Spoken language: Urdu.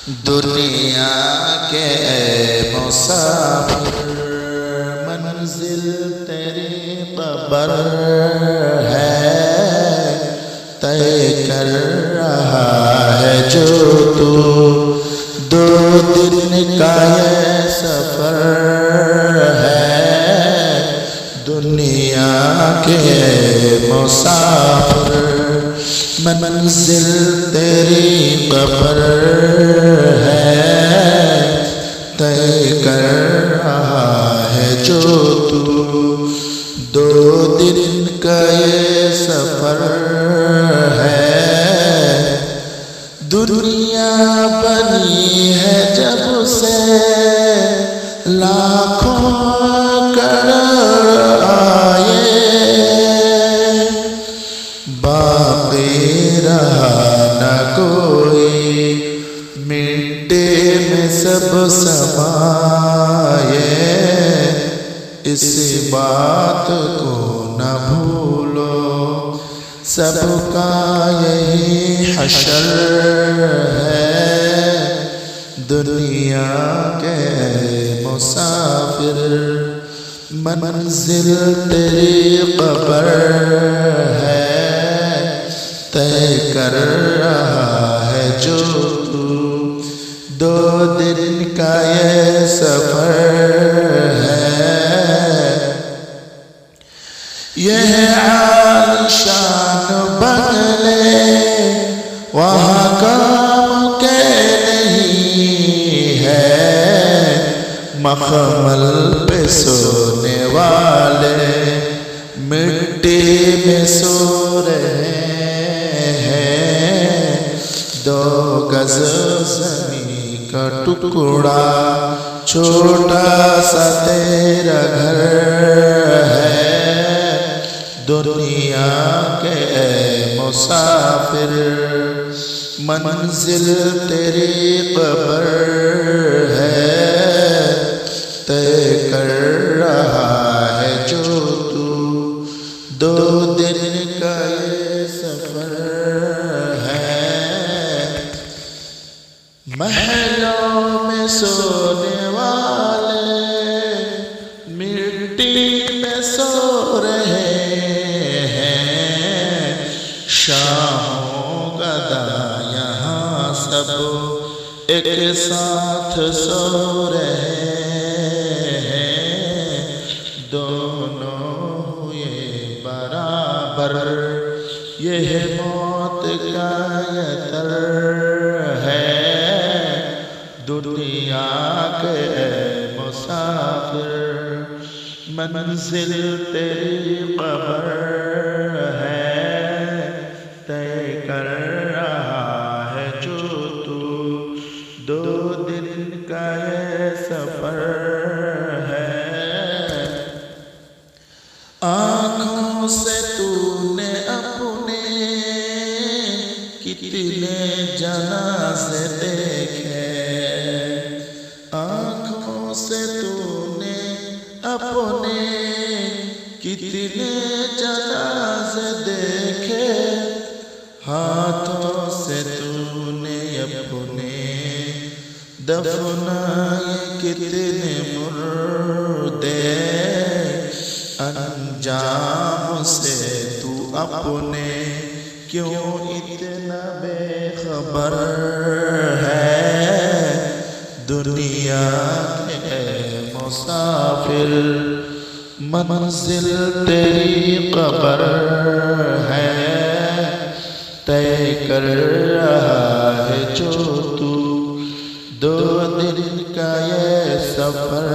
دنیا کے اے مسافر منزل تیری قبر ہے، طے کر رہا ہے جو تو دو دن کا یہ سفر ہے۔ دنیا کے مسافر منزل تیری قبر ہے، طے کر رہا ہے جو تو دو دن کا یہ سفر ہے۔ دنیا بنی ہے جب سے لاکھوں کروڑ آئے، باقی رہا نہ کوئی، مٹی میں سب سمائے۔ اس بات کو نہ بھولو، سب کا یہی حشر ہے۔ دنیا کے مسافر منزل تیری قبر ہے، طے کر رہا ہے جو تو دو دن کا یہ سفر ہے۔ یہ عالیشان بنگلے وہاں کام کے نہیں ہے، مخمل پہ سونے والے مٹی میں سو رہے ہیں۔ دو گز زمین کا ٹکڑا چھوٹا سا تیرا گھر ہے۔ دنیا کے اے مسافر منزل تیری قبر ہے، طے کر رہا ہے جو تو دو دن کا یہ سفر ہے۔ محلوں میں سونے والے مٹی میں سو رہے ہیں، شاہوں گدا یہاں سب ایک ساتھ سو رہے ہیں۔ دونوں ہوئے برابر، یہ موت کا یتر ہے۔ دنیا کے مسافر منزل تیری قبر ہے، طے کر رہا ہے جو تو دو دن کا یہ سفر ہے۔ آنکھوں سے تو نے اپنے کتنے جنازے دیکھے، آنکھوں سے تو نے اپنے کتنے جنازے دیکھے، ہاتھوں سے تو نے اپنے دفنائے کتنے مردے، انجام سے تو اپنے کیوں اتنا بے خبر ہے۔ دنیا کے مسافر منزل تیری قبر ہے، طے کر رہا ہے جو تو دو دن کا یہ سفر